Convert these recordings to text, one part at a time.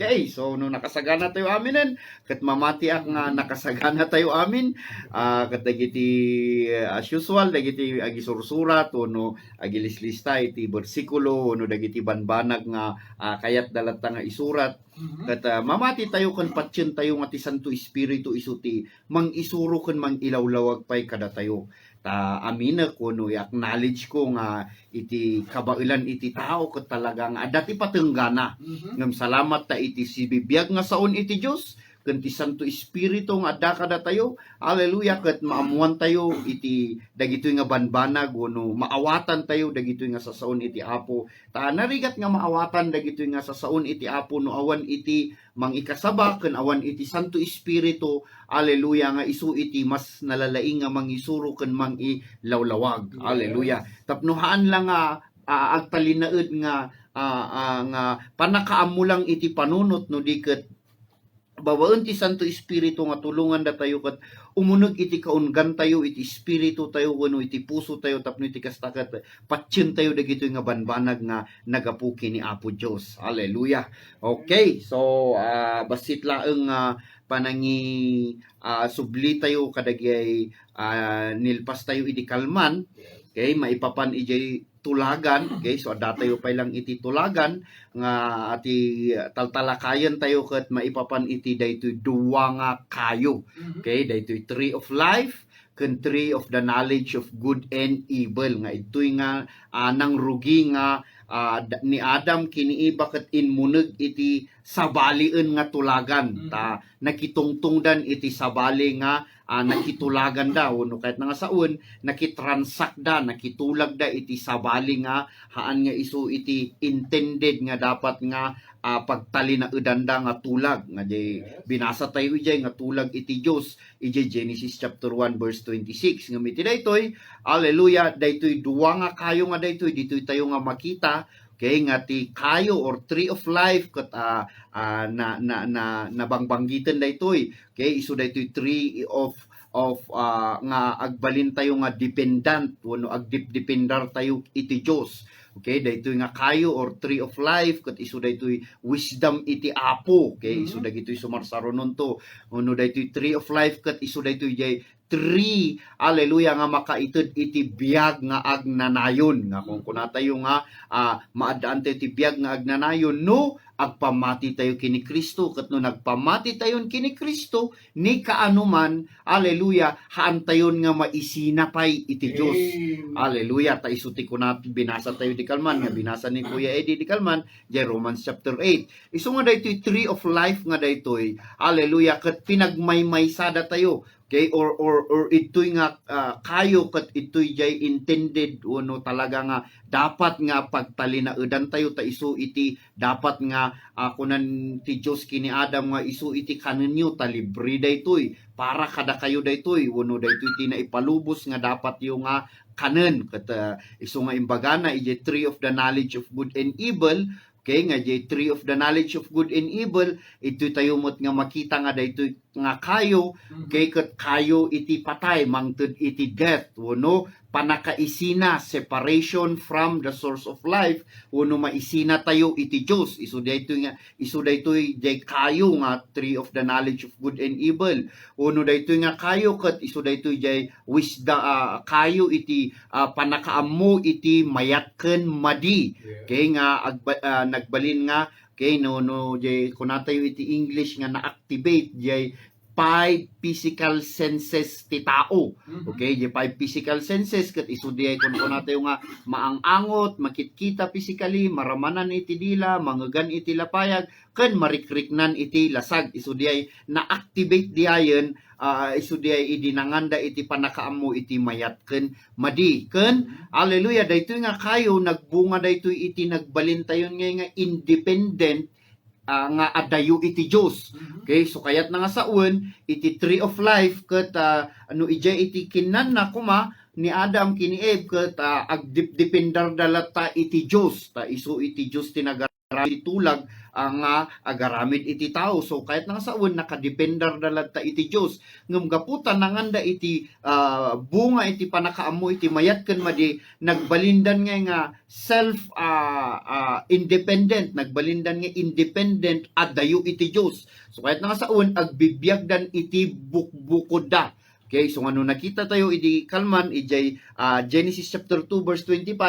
Okay, so no nakasagana tayo aminen, kat mamati ak nga nakasagana tayo amin, kat dagiti as usual, dagiti agisursurat, no agilislista iti bersikulo, no dagiti banbanag nga kayat dalata nga isurat, kat mamati tayo kan patyen tayo nga ti Santo Espiritu isuti, mang isuro kan mang ilawlawag pay kada tayo. Ta amina ko no i-acknowledge ko nga iti kabailan iti tao ket talagang dati patenggana ngem salamat ta iti sibibiyag nga saon iti Dios ken ti Santo Espiritu nga adda kada tayo. Hallelujah, ket maamuan tayo iti dagitoy nga banbanag no maawatan tayo dagitoy nga sasaon iti Apo. Ta narigat nga maawatan dagitoy nga sasaon iti Apo no awan iti mangikasaba ken awan iti Santo Espiritu. Hallelujah, nga isu iti mas nalalaing nga mangisuro ken mangilawlawag. Hallelujah. Tapnuhaan lang nga agtalinaed nga panakaammo lang iti panunot no diket bawaen ti Santo Espiritu nga tulungan da tayo kat umunog iti kaunggan tayo iti espiritu tayo wenno iti puso tayo tapno iti kastakat patyen tayo dagitoy nga banbanag nga nagapuki ni Apo Dios. Hallelujah. Okay, so basit laeng panangi subli tayo kadagay nilpas tayo iti kalman. Okay, maipapan ijay tulagan. Okay, so ada tayo pa lang iti tulagan nga ati taltalakayan tayo ket maipapan iti daytoy duwa nga kayo. Okay, daytoy tree of life ken tree of the knowledge of good and evil nga itoy nga nang rugi nga ni Adam kiniiba ket inmuneg iti sabalien nga tulagan. Ta nakitungtungdan iti sabali nga nakitulagan daw no kahit nga saon nakitransact da nakitulag da iti sabali nga haan nga isu iti intended nga dapat nga pagtalinaedan da nga tulag nga binasa tayo ijay nga tulag iti Dios ijay Genesis chapter 1 verse 26 nga miti daytoy. Hallelujah, daytoy duwa nga kayo nga daytoy ditoy tayo nga makita. Okay, nga ti kayo or tree of life ket nabangbanggitan daytoy. Okay, isu daytoy tree of nga agbalin tayo nga dependent wenno agdependar tayo iti Dios. Okay, daytoy nga kayo or tree of life ket isu daytoy wisdom iti Apo. Okay, isu dagitoy sumarsaronon to. Wenno daytoy tree of life ket isu daytoy jay tree, hallelujah, nga makaited iti biyag nga agnanayon nga kung kunatayo nga maadaan tayo iti biyag nga agnanayon no agpamati tayo kini Kristo ket no nagpamati tayon kini Kristo ni kaanuman, hallelujah, haan tayon nga maisinapay iti Dios. Hallelujah, ta isuti ko na binasa tayo di kalman nga binasa ni Kuya Eddie di kalman di Romans chapter 8. Isu nga daytoy tree of life nga daytoy, hallelujah, ket pinagmaymaysada tayo. Okay, or ito'y nga kayo kat ito'y jay intended no talaga nga dapat nga pagtalinaedan tayo ta isu iti dapat nga kunan ti Dios kini Adam nga isu iti kanenyo ta libre daytoy para kada kayo daytoy wenno daytoy ti naipalubos nga dapat yung nga kanen kat isu nga imbagana iti tree of the knowledge of good and evil. Okay, nga jay tree of the knowledge of good and evil, ito tayo mo't nga makita nga dayto nga kayo, okay, ket kayo iti patay, mangted iti death, wano panakaisina, separation from the source of life, wano maisina tayo iti Dios. Isu dayto jay kayo nga tree of the knowledge of good and evil. Wano dayto nga kayo ket isu dayto jay wisdom kayo iti panakaammo iti mayatken madi. Okay nga nagbalin nga okay no jay kunatayo iti English nga na-activate jay 5 physical senses ti tao. Okay, jay 5 physical senses ket isu di kun kunatayo nga maangangot, makitkita physically, maramanan iti dila, mangegan iti lapayag, ken marikriknan iti lasag. Isu di na-activate diayen isu di idinanganda iti panakaammo iti mayat ken madi. Ken hallelujah, daytoy nga kayo nagbunga daytoy iti nagbalin tayon nga independent nga adayo iti Dios. Okay, so kayat na nga saon iti tree of life ket ijay iti kinan na kuma ni Adam kini Eve ket agdependar dalata iti Dios ta isu iti Dios tinagara iti tulag nga agaramid iti tao. So kahit nga saon nakadependar dalat ta iti Dios ngem gaputan nanganda iti bunga iti panakaammo iti mayat ken madi nagbalindan nga self independent, nagbalindan nga independent adayo iti Dios. So kahit nga saon agbibiyagdan iti bukbukod da. Okay, so ano nakita tayo idi kalman ijay Genesis chapter 2 verse 25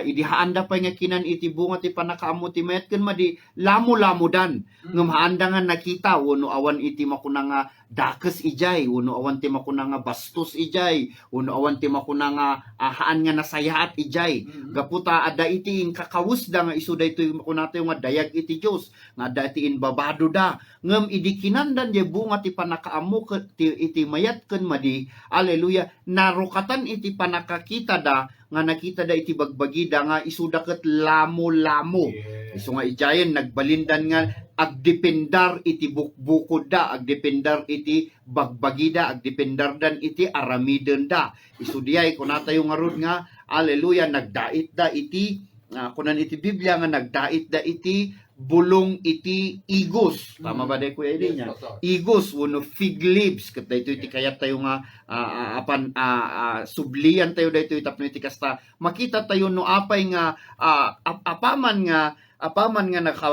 idi haanda pa nga kinan iti bunga ti panakaammo ti mayat ken madi lamo-lamodan ngem haanda nga nakita wenno awan iti makuna nga dakes ijay wenno awan ti makuna nga bastos ijay wenno awan ti makuna nga haan nga nasayaat ijay gaputa ada iti kakawus da nga isu daytoy makuna tayo nga dayag iti Dios nga ada iti inbabado da ngem idi kinandan jay bunga ti panakaammo iti mayat ken madi haleluya narukatan iti panakakita da nga nakita da iti bagbagida nga isudaket lamo-lamo. Isu nga ijayen nagbalindan nga agdependar iti bukbukod da, agdependar iti bagbagida, agdependar dan iti aramiden da. Isu diay kunatayo nga rod nga haleluya nagdait da iti kunan iti Biblia nga nagdait da iti bulong iti igos. Tama ba day kuya idi niya? Igos wenno fig leaves ket daytoy iti kayat tayo nga sublian tayo daytoy tapno iti kasta makita tayo no apay nga apaman nga naka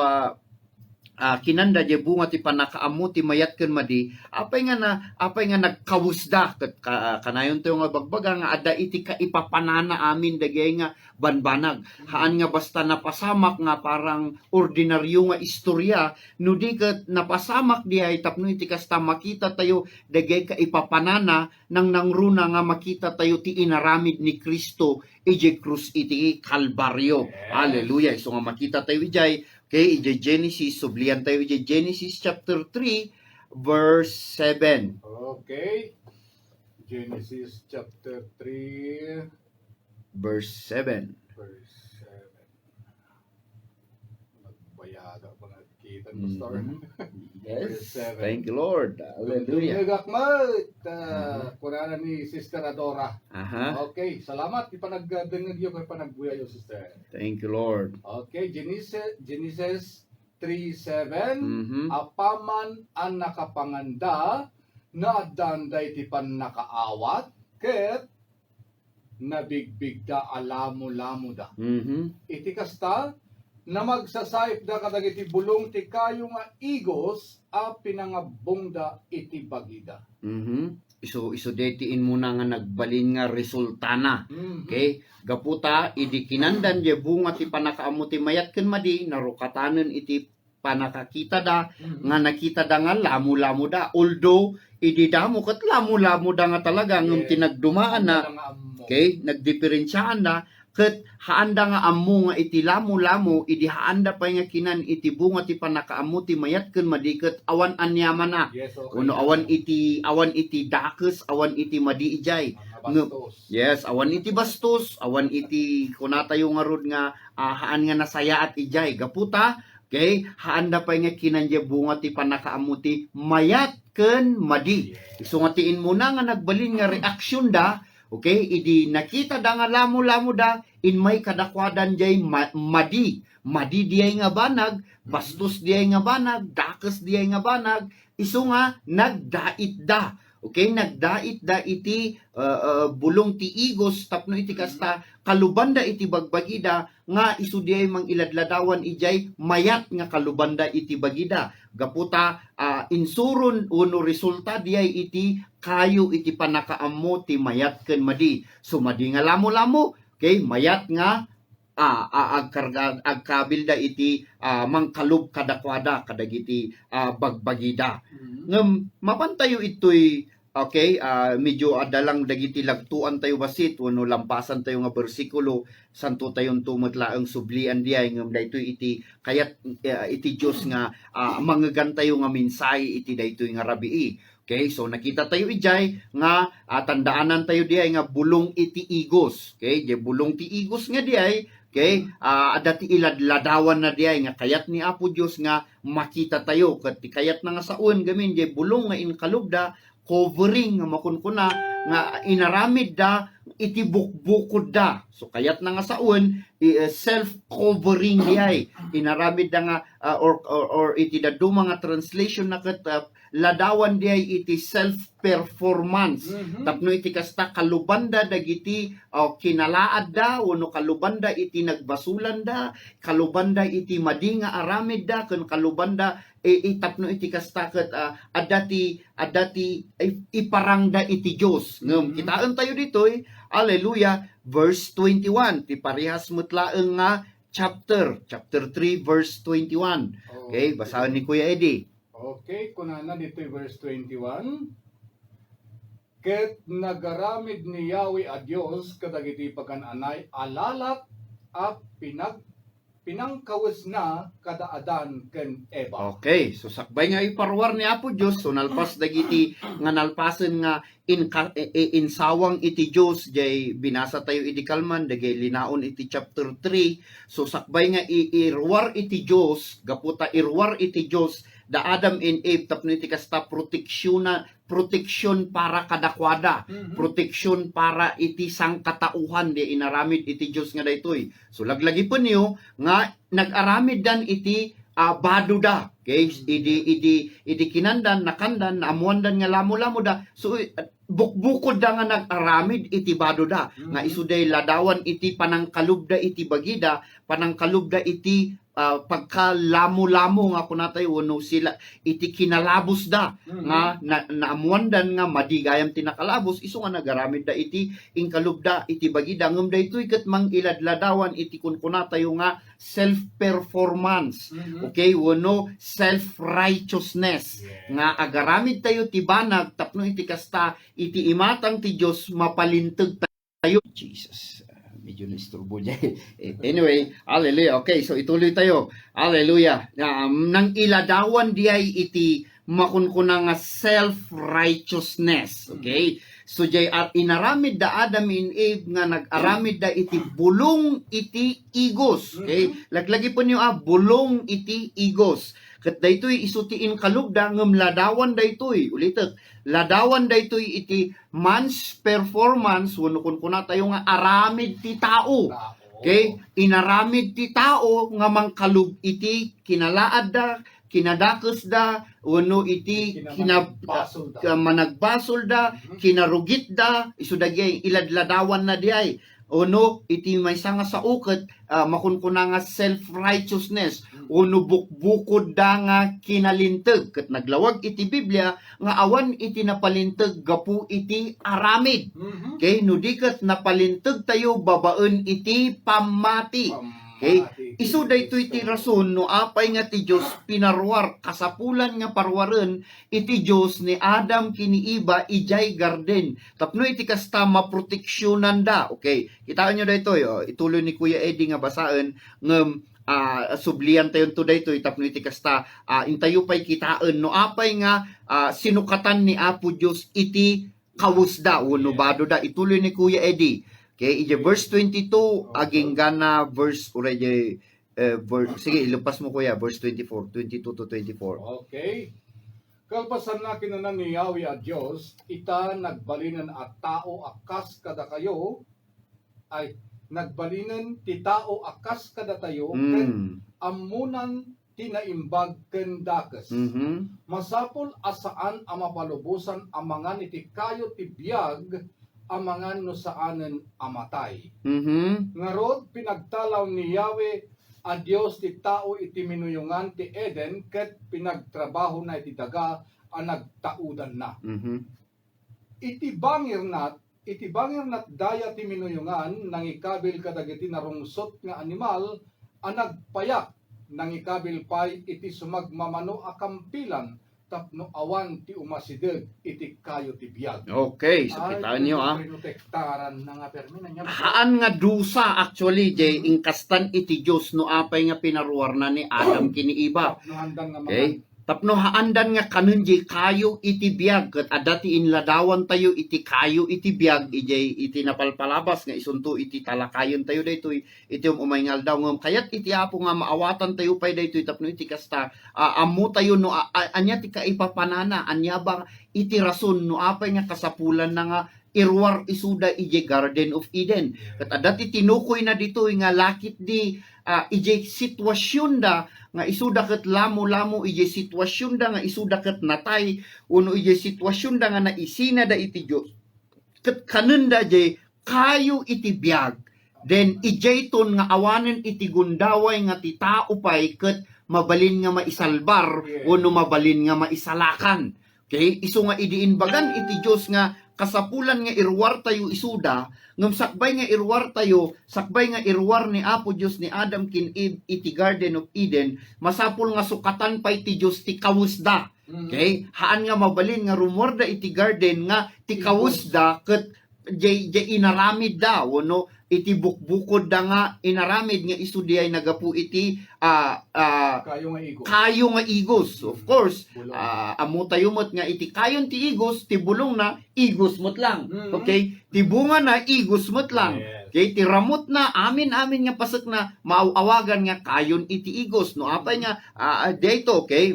kinanda je bunga ti panakaammo ti mayat ken madi apay nga nagkawusda ket kanayon tayo nga bagbaga nga ada iti kaipapanana amin dagay nga banbanag haan nga basta napasamak nga parang ordinaryo nga istorya no di ket napasamak diay tapno iti kasta makita tayo dagay kaipapanana nang nangruna nga makita tayo ti inaramid ni Kristo ije krus iti Kalbaryo. Hallelujah. So nga makita tayo ijay okay, ije Genesis, sublian tayo ije Genesis chapter 3, verse 7. Okay. Genesis chapter 3, verse 7. verse 7. Nagbayada pa nakikita, Pastor. Yes. Verse 7. Thank you, Lord. Hallelujah. Nagakmat. Kunana ni Sister Adora. Aha. Okay, salamat. Ipanagdengag yung panagbuya yung Sister. Thank you, Lord. Okay, Genesis 3:7. Mhm. Apaman ang nakapanganda na danday ti pan nakaawat ket nabigbigda alamo-lamo da. Mhm. Iti kasta na magsasayip da kadagiti bulong ti kayo nga igos a pinangabong da iti bagida. Mhm. Iso detiin muna nga nagbalin nga resultana. Okay? Gaputa idi kinandan je bunga ti panakaammo ti mayat ken madi narukatanen iti panakakita da nga nakita da nga lamo-lamo da. Although idi damo ket lamo-lamo da nga talaga ngem tinagdumaan na okay, nagdiferensyaan na ket haanda nga ammo nga iti lamo-lamo idi haanda pa nga kinan iti bunga ti panakaammo ti mayat ken madi ket awan anyaman na. Yes, okay. Kuno awan iti dakes, awan iti madi ijay. Yes, awan iti bastos, awan iti kunatayo nga rod nga haan nga nasaya at ijay. Gaputa, okay, haanda pa nga kinanje bunga ti panakaammo ti mayat ken madi. So nga tiin mo na nga nagbalin nga reaksyon da, okay, idi nakita da nga lamo-lamo da, in may kadakwadan jay madi. Madi diyay nga banag, bastos diyay nga banag, dakes diyay nga banag, isu nga nagdait da. Okay, nagdait da iti bulong ti igos tapno iti kasta kalubanda iti bagbagida nga isu diay mang iladladawan ijay mayat nga kalubanda iti bagida. Gaputa insuron uno resulta diay iti kayo iti panakaammo ti mayat ken madi. So madi nga lamo-lamo, okay, mayat nga agkabilda iti mangkalub kadakwada kadagiti bagbagida. Ngem mapantayo itoy okay, medyo adalang dagiti lagtuan tayo basit wano lampasan tayo nga bersikulo santo tayon tumetlaeng sublian diay ngem daytoy iti kayat iti Dios nga mangegan tayo nga minsay iti daytoy nga rabii. Okay, so nakita tayo ijay nga tandaanan tayo diay nga bulong iti igos. Okay, di bulong ti igos nga diay. Okay, adati iladladawan na diay nga kayat ni Apo Dios nga makita tayo ket kayat na nga saon gamin di bulong nga inkalubda covering nga makunkuna nga inaramid da iti bukbukod da. So kayat na nga saon self-covering diay. Inaramid da nga or iti dadu mga translation na ket ladawan diay iti self-performance. Tapno iti kasta kalubanda dagiti kinalaad da wenno kalubanda iti nagbasulan da, kalubanda iti madinga aramid da ken kalubanda itapno iti kasta ket adati iparangda iti Dios. Ngem kitaan tayo ditoy, hallelujah, verse 21 ti parehas mutlaeng nga chapter 3 verse 21. Okay, basahan ni Kuya Eddie. Okay, kunana dito verse 21. Ket nagaramid ni Yahweh a Dios kadagiti pagan-anay alalat at pinangkawes na kadaadan ken Eva. Okay, so sakbay nga iparwar ni Apo Dios, so nalpas dagiti nga nalpasen nga insawang iti Dios jay binasa tayo iti kalman dagay linaon iti chapter 3. So sakbay nga irwar iti Dios, gaputa irwar iti Dios da Adam and Eve tapno iti kasta protection para kadakwada, protection para iti sangkatauhan di inaramid iti Dios nga daytoy. So laglagi po niyo nga nag-aramid dan iti bado da. Okay, idi kinandan nakandan naamuandan nga lamo-lamo da. So bukbukod da nga nag-aramid iti bado da. Nga isuday ladawan iti panangkalubda iti bagida, panangkalubda iti pagkalamo-lamo nga kunatay wano sila iti kinalabos da nga naamuandan nga madigayam tinakalabos iso nga nagaramid da iti inkalubda iti bagida ngem daytoy ket mang iladladawan iti kunkunatayo nga self-performance. Okay, wano self-righteousness nga agaramid tayo ti banag tapno iti kasta iti imatang ti Dios mapalinteg tayo. Jesus, medyo na-isturbo niya. Anyway, hallelujah. Okay, so ituloy tayo. Hallelujah. Nang iladawan diay iti makunkuna nga self-righteousness. Okay? So jay inaramid da Adam and Eve nga nag-aramid da iti bulong iti igos. Okay? Laglagi po niyo bulong iti igos. Ket daytoy isutiin kalugda ngem ladawan daytoy ulitek ladawan daytoy iti man's performance wenno kun tayo nga aramid ti tao. Okay, inaramid ti tao nga mangkalub iti kinalaad da kinadakes da wenno iti managbasol da kinarugit da isudagay iladladawan na diay ono iti maysa nga sa uket makunkuna nga self-righteousness ono bukbukod da nga kinalinteg ket naglawag iti Biblia nga awan iti napalinteg gapu iti aramid. Okay, no diket napalinteg tayo babaen iti pamati. Okay, isu daytoy ti rason no apay nga ti Dios pinarwar kasapulan nga parwaren iti Dios ni Adam kini Eva ijay garden tapno iti kasta maproteksyonan da. Okay, kitaan nyo daytoy ituloy ni Kuya Eddie nga basaen ngem sublian tayo to daytoy tapno iti kasta intayo pay kitaan no apay nga sinukatan ni Apo Dios iti kawusda wenno bado da. Ituloy ni Kuya Eddie. Okay, ije verse 22 aging gana verse uray sige ilupas mo kuya verse 24 22 to 24. Okay. Kalpasan na kinanan ni Yahweh a Dios ita nagbalinan at tao akas kada kayo ay nagbalinan ti tao akas kada tayo ken amunan tinaimbag ken dakes. Masapol asaan ang mapalubusan amangan iti kayo ti biag amangan no saanen amatay. Ngarod pinagtalaw ni Yahweh a Dios ti tao iti minuyungan ti Eden ket pinagtrabaho na iti daga a nagtaudan na. Iti bangir nat daya ti minuyungan nang ikabil kadagiti narungsot nga animal a nagpayak nang ikabil pay iti sumagmamano a kampilan tapno awan ti umasideg iti kayo ti biag. Okay, so kitaan nyo Protektaran na nga permina niya. Haan nga dusa actually jay ingkastan iti Dios no apay nga pinaruar na ni Adam kini Eva. Okay. Tapno haandan nga kanon jay kayo iti biag ket adati inladawan tayo iti kayo iti biag ijay iti napalpalabas nga isunto iti talakayon tayo daytoy iti umayngal daw ngem kayat iti Apo nga maawatan tayo pay daytoy tapno iti kasta ammo tayo no anya ti kaipapanana anya bang iti rason no apay nga kasapulan na nga irwar isuda ije Garden of Eden. Kat adati tinukoy na dito nga lakit di ije sitwasyon da nga isuda ket lamo-lamo ije sitwasyon da nga isuda ket natay uno ije sitwasyon da nga naisina da iti Dios. Ket kanenda je kayo iti biag. Then ijayton nga awanen iti gundaway nga ti tao pay ket mabalin nga maisalbar uno mabalin nga maisalakan. Okay? Isu nga idiin bagan iti Dios nga kasapulan nga irwar tayo isuda, ngam sakbay nga irwar tayo, sakbay nga irwar ni Apo Dios ni Adam kin Eve iti Garden of Eden, masapul nga sukatan pa iti Dios ti kawusda. Okay? Haan nga mabalin nga rumorda iti garden nga ti kawusda ket jay inaramid da no iti bukbukod da nga inaramid nga isu di ay nagapu iti kayo nga igos. Of course, amo tayo mot nga iti kayon ti igos, ti bulong na igos mot lang. Okay? Ti bunga na igos mot lang. Okay? Ti ramot na amin nga pasek na maawagan nga kayon iti igos. No apay nga dayto, okay?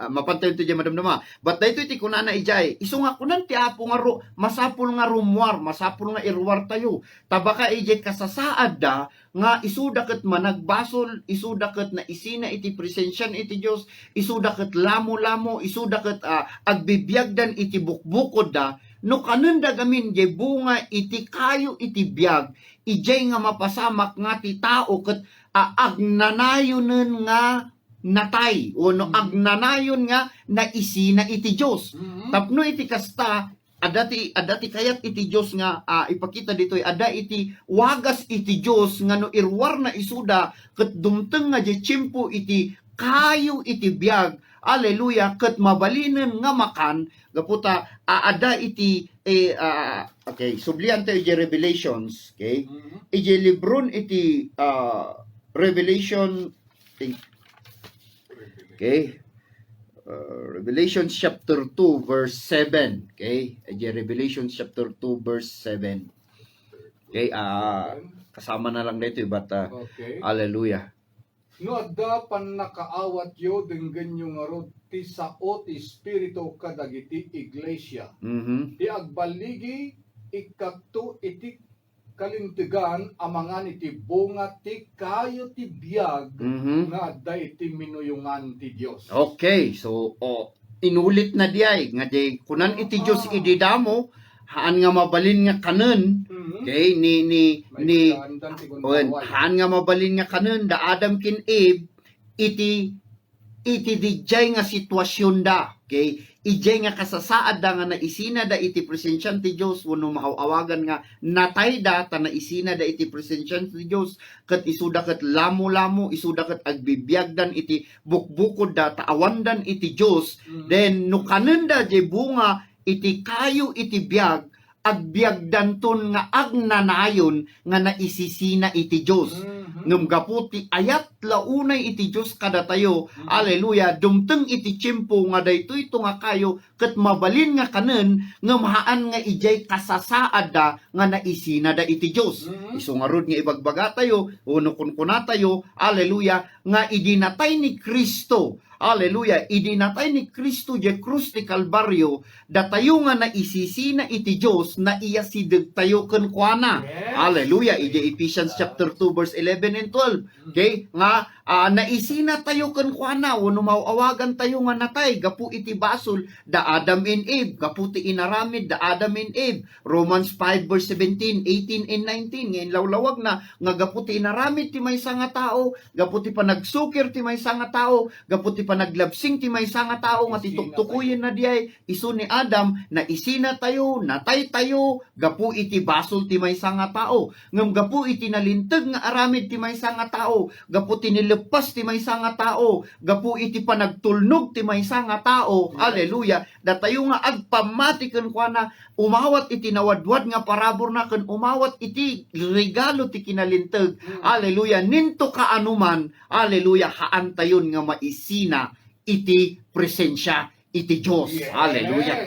Mapantay ito dyan madamdama. But dayto iti kunana ijay. Isu nga kunan ti Apo nga masapul nga rumwar, masapul nga irwar tayo. Tabaka ijay kasasaad da nga isuda ket managbasol, isuda ket na isina iti presensyan iti Dios, isuda ket lamo-lamo, isuda ket agbibiyagdan iti bukbukod da, no kanenda gamin jay bunga iti kayo iti biyag, ijay nga mapasamak nga ti tao ket agnanayonen nga natay, o no agnanayon nga naisina iti Dios. Tapno iti kasta, adati kayat iti Dios nga ipakita dito ada iti wagas iti Dios nga no irwar na isuda ket dumteng nga je tiyempo iti kayo iti biag. Hallelujah, ket mabalinen nga makan gaputa ada iti okay, sublian tayo je Revelations, okay? Ije libron iti Revelation, okay? Revelation chapter 2 verse 7. Okay? Revelation chapter 2 verse 7. Okay? Kasama na lang dito but okay. Hallelujah. No adda pan nakaawat yo denggen yung arod ti sao ti espiritu kadagiti iglesia. Ti agbaligi ikakto iti kalintigan amangan iti bunga ti kayo ti biag nga adda iti minuyungan ti Dios. Okay, so inulit na diay nga di kunan iti Dios ididamo haan nga mabalin nga kanen. Okay, haan nga mabalin nga kanen da Adam kin Eve iti dijay nga sitwasyon da. Okay? Ijay nga kasasaad da nga naisina da iti presensyan ti Dios wenno maawagan nga natay da ta naisina da iti presensyan ti Dios ket isuda ket lamo-lamo isuda ket agbibiyagdan iti bukbukod da taawandan iti Dios. Then no kanenda je bunga iti kayo iti biag agbiagdanton nga agnanayon nga naisisina iti Dios. Ngem gaputi ayat launay iti Dios kada tayo. Hallelujah. Dumteng iti tiyempo nga daytoy nga kayo ket mabalin nga kanen ngem haan nga ijay kasasaad da nga naisina da iti Dios. Isu nga rod nga ibagbaga tayo uno kun tayo. Hallelujah. Nga idinatay ni Kristo. Hallelujah. Idinatay ni Kristo je krus ti Kalbaryo da tayo nga naisisina iti Dios na iya sideg tayo ken kuana. Yes. Hallelujah. Ije Ephesians chapter 2 verse 11 and 12. Okay? Nga naisina tayo ken kuana wenno maawagan tayo nga natay gapu iti basol da Adam and Eve. Gapu ti inaramid da Adam and Eve. Romans 5 verse 17, 18 and 19. Ngayon lawlawag na nga gapu ti inaramid ti maysa nga tao, gapu ti panagsukir ti maysa nga tao, gapu ti panaglabsing ti maysa nga tao nga tituktukuyen na diay isu ni Adam na isina tayo, natay tayo, gapu iti basol ti maysa nga tao. Ngem gapu iti nalinteg nga aramid ti maysa nga tao, gapu ti nilepas ti maysa nga tao, gapu iti panagtulnog ti maysa nga tao. Hallelujah. Da tayo nga agpamati ken kuana umawat iti nawadwad nga parabor na ken umawat iti regalo ti kinalinteg. Hallelujah. Ninto kaanuman, hallelujah, haan tayon nga maisina iti presensya iti Dios. Yes. Hallelujah.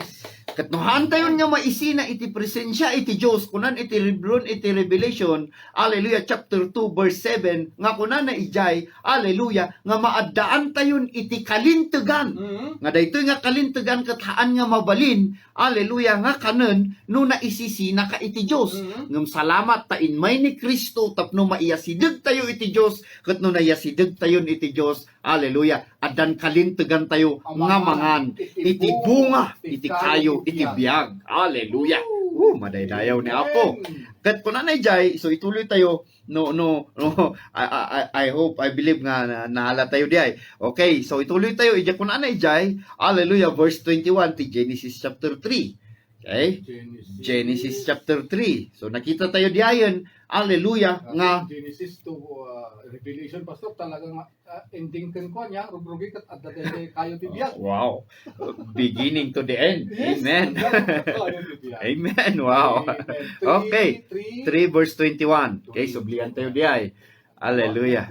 Katnuhan tayo nga maisina iti presensya iti Diyos, kunan iti Rebron, iti Revelation, hallelujah, chapter 2, verse 7, nga kunan na ijay, hallelujah, nga maaddaan tayon iti kalintegan. Nga daytoy nga kalintegan kataan nga mabalin, hallelujah, nga kanen, no naisisina ka iti Diyos. Ngam salamat ta inmay ni Kristo, tapno maiyasideg tayo iti Diyos, kat no nayasideg tayon iti Diyos, hallelujah, adan kalintegan tayo nga mangan, iti bunga, iti kayo, iti biyag. Hallelujah. Madaydayaw ni Apo. Kat kung nanay jay, so ituloy tayo. No. I hope, I believe nga nahala tayo di ay. Okay, so ituloy tayo. Ija kung nanay jay, hallelujah, verse 21 ti Genesis chapter 3. Okay? Genesis chapter 3. So nakita tayo di ayon, hallelujah, nga Genesis to Revelation, Pastor, talagang ending kan ko niya, rubrugi kat at dati kayo tibiyag. wow. Beginning to the end. Yes, Amen. kayo tibiyag. Amen. Wow. Amen. Okay. 3 verse 21. Okay, sublihan tayo di ay. Hallelujah.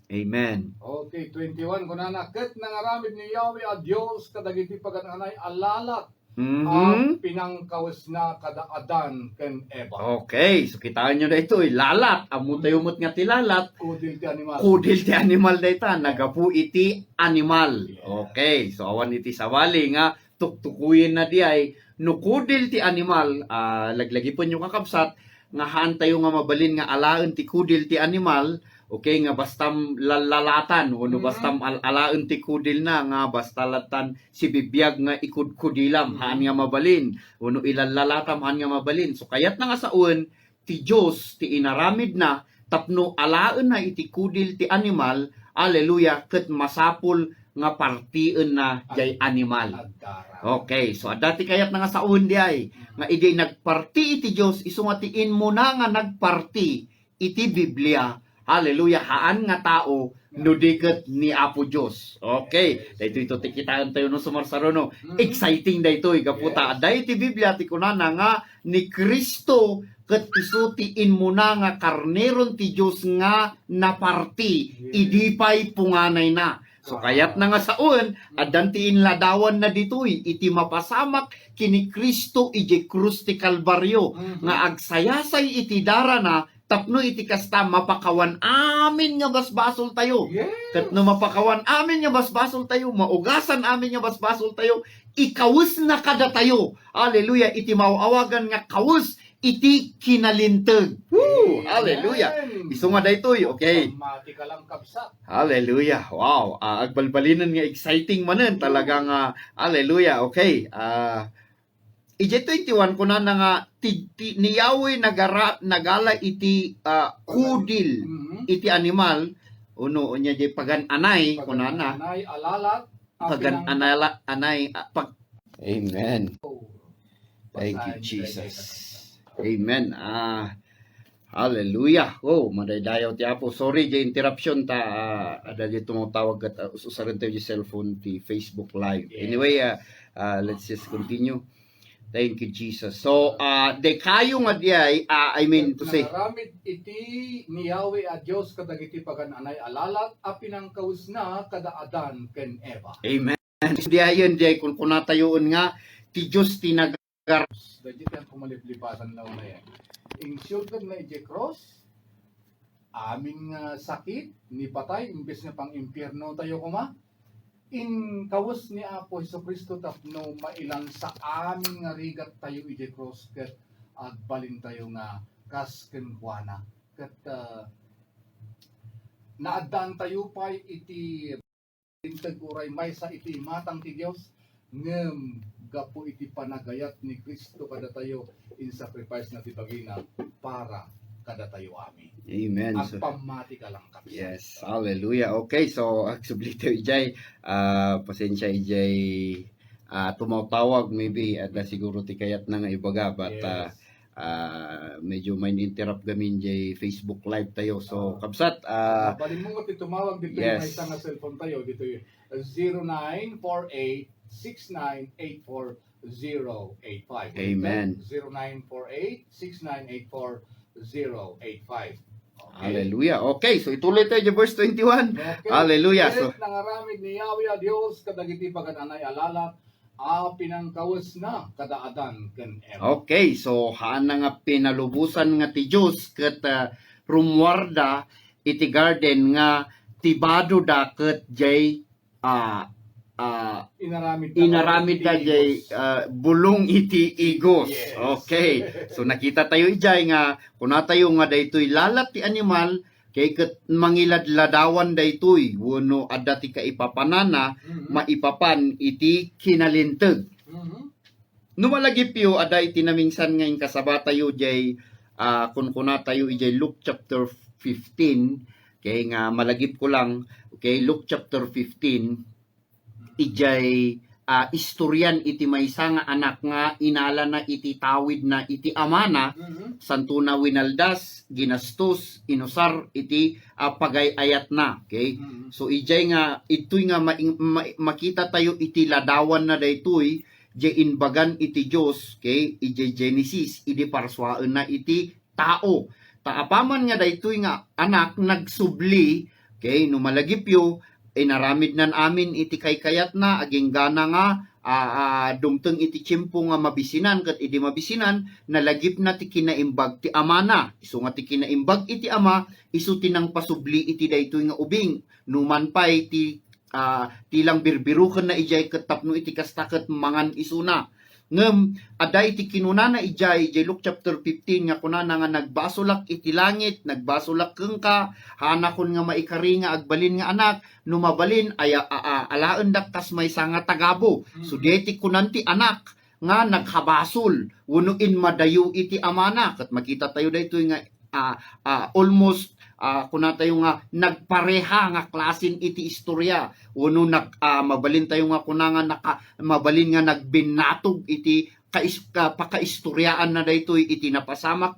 Amen. Okay, 21 ko na nakit nangaramid ni Yahweh a Diyos kadagiti pagananay alalat ang pinangkawas na kada Adan ken Eva. Okay, so kitaan nyo na ito, lalat. Amo tayo mo't nga ti lalat. Kudil ti animal. Kudil ti animal na ita. Nagapu iti animal. Okay, so awan iti sawali nga tuktukuyin na di ay no kudil ti animal, laglagi po nyo kakabsat, nga haan tayo nga mabalin nga alaan ti kudil ti animal. Okay, nga bastam lalatan, no bastam alaen ti kudil na, nga basta latan si bibiyag nga ikudkudilam, haan nga mabalin, no ilalalatam, haan nga mabalin. So kayat na nga saun, ti Diyos, ti inaramid na, tapno alaen na iti kudil ti animal, hallelujah, ket masapul nga partien na jay animal. Okay, so dati kayat na nga saun di ay, nga iti nagparti iti Diyos, iso nga tiin mo na nga nagparti iti Biblia, hallelujah, haan nga tao nudiket ni Apo Diyos. Okay, dahito ito tikitaan tayo no sumarsarono. Exciting dahito, kaputa. Dahito Biblia, ti kunana nga ni Kristo ket iso tiin mo na nga karneron ti Diyos nga naparti, idipay punganay na. So kayat na nga saon, adan ti inladawan na ditoy, iti mapasamak kini Kristo iti krus ti Kalbaryo, nga agsayasay iti dara na, tapno iti kasta mapakawan amin nga basbasol tayo. Kat no mapakawan amin nga basbasol tayo, maugasan amin nga basbasol tayo, ikawus na kada tayo. Hallelujah, iti mauawagan nga kawus, iti kinalinteg. Hallelujah. Iso nga daytoy, okay. Mati ka lang kabsat. Hallelujah. Wow. Agbalbalinan nga exciting manen talagang hallelujah. Okay. Ije 21 ko na nga ni Yahweh nagala iti kudil iti animal uno nya di pagan anay kunana Anay alalat pagan anay pag Amen. Thank you Jesus. Amen. Hallelujah. Oh, madaydayaw ti Apo. Sorry, di interruption ta. Ada di tumawag at usaran tayo di cellphone ti Facebook Live. Anyway, let's just continue. Thank you, Jesus. So, de kayo nga di ay, I mean to say, Nagaramid iti ni Yahweh a Diyos kadagiti pagananay alalat a pinangkawas na kada Adan ken Eva. Amen. Di ayon, di ay, kung kunatayoon nga, ti Diyos tinagar. Dagiti ang kumaliblibasan na una yan. Insultag na iti cross, aming sakit, ni patay, imbes na pang impyerno tayo kuma, in kawas ni Apo Jesucristo tapno mailang sa aming nga rigat tayo iti cross ket agbalin tayo nga kasken kuana ket naaddan tayo pay iti integ uray may sa iti matang ti Dios ngem gapo iti panagayat ni Kristo kada tayo in sacrifice na ti bagina para kada tayo amin. Amen. At pamati ka lang kapsa. Yes, hallelujah. Okay, so actually to Ijay, pasensya Ijay, tumawtawag maybe at siguro ti kayat na nga ibaga but Yes. medyo may interrupt gamin Jay Facebook live tayo. So kabsat, Bali mo nga tumawag dito yes. yung isang nga cellphone tayo dito yung 0948-6984-085. Amen. 0948-6984-085. Hallelujah. Okay, so ituloy tayo sa verse 21. Okay. Hallelujah. So, Nangaramid ni Yahweh a Dios kadagiti pagananay alalat pinangkawas na kadaadan ken Eva. Okay, so haan na nga pinalubusan nga ti Diyos ket rumwarda iti garden nga tibado da ket jay inaramid da jay bulong iti igos. Yes. Okay, so nakita tayo ijay nga kuna tayo nga daytoy lalat ti animal kay ket mangiladladawan daytoy wenno adda ti kaipapanana maipapan iti kinalinteg. Numalagip yo aday tinamingsan ngayon kasaba tayo jay kun kuna tayo ijay Luke chapter 15 kay nga malagip ko lang okay Luke chapter 15 ijay istoryan iti maysa nga anak nga inala na iti tawid na iti amana santuna winaldas ginastos inusar iti pagayayat na okay so ijay nga itoy nga makita tayo iti ladawan na daytoy jay inbagan iti Dios okay ijay Genesis idi parswaan na iti tao taapaman nga daytoy nga anak nagsubli okay numalagip yo inaramid nan amin iti kaykayat na aging gana nga dumteng iti tiyempo nga mabisinan ket idi mabisinan nalagip na ti kinaimbag ti ama na isu nga ti kinaimbag iti ama isu tinang pasubli iti daytoy nga ubing numan pay ti tilang birbiruken na ijay ket tapno iti kasta ket mangan isuna ngem aday iti kinunana ijay Luke chapter 15 nga kunana nga nagbasolak iti langit nagbasolak kengka hanakon nga maikari nga agbalin nga anak numabalin ay alaen dak kas maysa nga tagabo so deti kunan ti anak nga naghabasol wenno in madayo iti amana ket makita tayo daytoy nga almost kuna tayo nga nagpareha nga klasin iti istorya uno mabalin tayo nga kuna nga mabalin nga nagbinatog iti pakaistoryaan na daytoy iti napasamak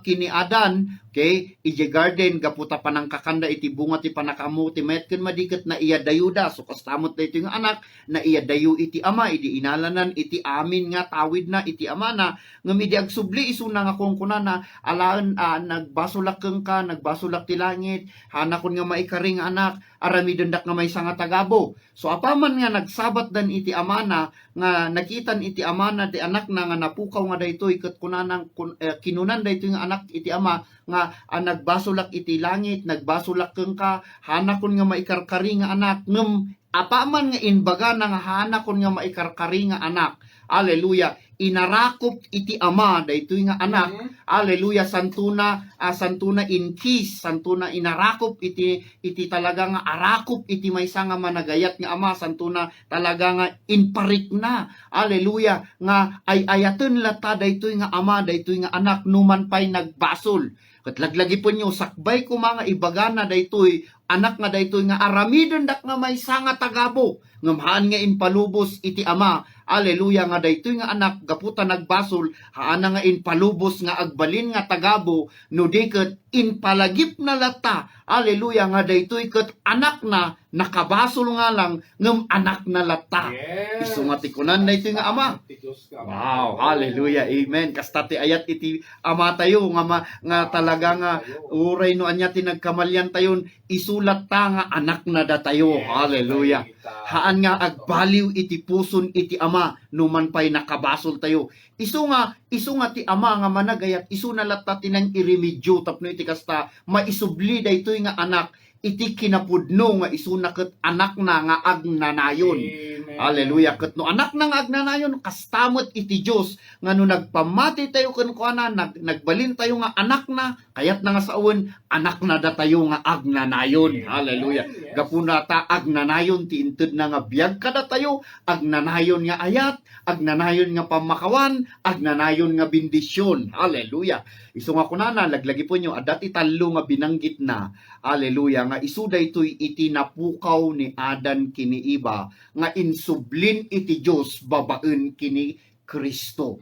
kini Adan okay ije garden gaputa panang kakanda iti bunga ti panakamu ti metken madiket na iya dayuda so kastamot daytoy nga anak na iya dayu iti ama idi inalanan iti amin nga tawid na iti amana ngem idi agsubli isuna nga kunkunana alaan nagbasolak kengka nagbasolak ti langit hanakon nga maikari nga anak aramidon dak nga maysa nga tagabo so apaman nga nagsabat dan iti amana nga nakitan iti amana ti anak na nga napukaw nga daytoy ket kunanang kinunan daytoy nga anak iti ama nga nagbasolak iti langit nagbasolak kengka hanakon nga maikarkari nga anak ngem apaman nga inbaga nga hanakon nga maikarkari nga anak haleluya inarakop iti ama daytoy nga anak haleluya santuna inkis santuna inarakop iti talaga nga arakop iti maysa nga managayat nga ama santuna talaga nga inparik na haleluya nga ay ayaten lata daytoy nga ama daytoy nga anak numan pay nagbasol ket laglagi po nyo sakbay ko mga ibagana daytoy anak nga daytoy nga aramidon dak nga maysa nga tagabo ngem nga inpalubos iti ama haleluya nga daytoy nga anak gaputa nagbasol haana nga inpalubos nga agbalin nga tagabo no diket inpalagip na lata haleluya nga daytoy ket anak na nakabasol nga lang ngem anak na lata Yes. isu nga tikunan daytoy nga ama wow haleluya amen kasta ti ayat iti ama tayo nga talaga nga uray no anya ti nagkamalyan tayon isulat ta nga anak na datayo haleluya haan nga agbaliw iti puson iti ama numan pay nakabasol tayo isu nga ti ama nga managayat isu na latta tinang iremedyo tapno iti kasta maisubli daytoy nga anak iti kinapudno nga isu na ket anak na nga agnanayon haleluya ket no anak na nga agnanayon kastamot iti Dios nga no nagpamati tayo ken kuana nagbalin tayo nga anak na kayat na nga saon anak na datayo nga agnanayon haleluya gapuna ta agnanayon ti inted na nga biag kada tayo agnanayon nga ayat agnanayon nga pamakawan agnanayon nga bendisyon haleluya isu nga kunana laglagi po nyo adat italo nga binanggit na haleluya nga isu daytoy iti napukaw ni Adan kini Eva nga insublin iti Dios babaen kini Kristo.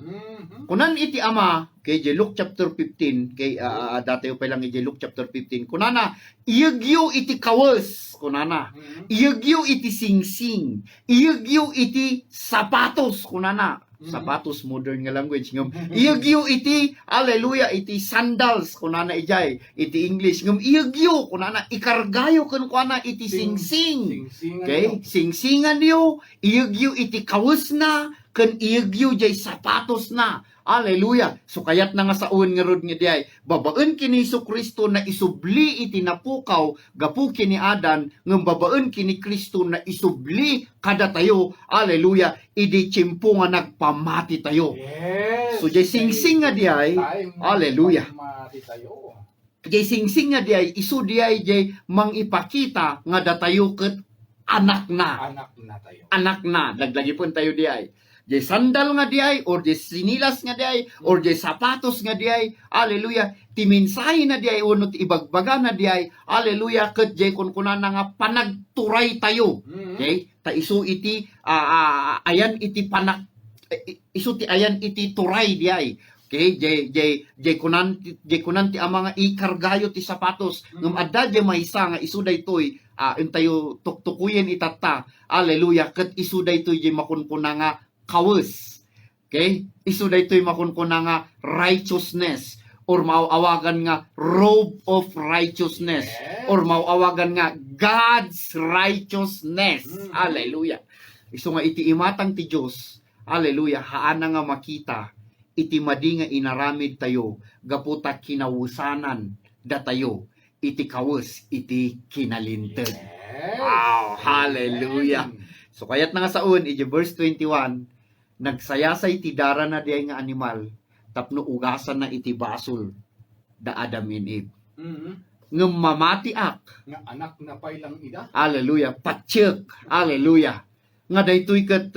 Kunan iti ama kay Luke chapter 15 kay dati pa lang iti Luke chapter 15 kunana iyagyo iti kawas kunana iyagyo iti singsing iyagyo iti sapatos kunana Sapatos, modern nga language. Ngam, iyagyo iti, hallelujah, iti sandals, kunana ijay, iti English. Ngam, iyagyo, kunana, ikargayo, kunana, iti singsing. Sing-singan Okay? nyo. Singsingan niyo, iyagyo iti kawus na, kan iyagyo jay sapatos na. Hallelujah. So kayat na nga saun nga rod nga diay, babaen kini Hesus Kristo na isubli iti napukaw, gapu kini Adan, ngem babaen kini Kristo na isubli kada tayo. Hallelujah. Idi tiyempo nga nagpamati tayo. Yes. So jay singsing nga diay, Time na hallelujah. pamati tayo. Jay singsing nga diay, isu diay jay mangipakita nga datayo ket anak na. Anak na tayo. Anak na, naglagi po tayo diay. Jay sandal nga diay, or jay sinilas nga diay, or jay sapatos nga diay, hallelujah, timinsahi na diay, unot ibagbaga na diay, hallelujah, ket jay kunkunan na nga panagturay tayo. Mhm. Okay? Ta isu iti, ayan iti isu ti ayan iti turay diay. Okay, jay kunan ti ang mga ikargayo ti sapatos. Ngam adda jay maysa nga isu daytoy tayo tuktukuyen itata. Hallelujah. Ket isu daytoy jay makunkuna nga kawes. Okay? Isu daytoy makunkuna nga righteousness or mauawagan nga robe of righteousness Yes. or mauawagan nga God's righteousness. Mhm. Hallelujah. Isu nga iti imatang ti Dios. Hallelujah. Haana nga makita iti madi nga inaramid tayo gaputa kinawusanan datayo iti kawes iti kinalinteg. Yes. Wow, hallelujah. Amen. So kayat na nga saun iti verse 21, nagsayasay ti dara na diay nga animal tapno ugasan na iti basol da Adam and Eve. Mhm. Ngem mamati ak. Nga anak na pailang ida. Hallelujah. Patsyek. Hallelujah. Nga daytoy ket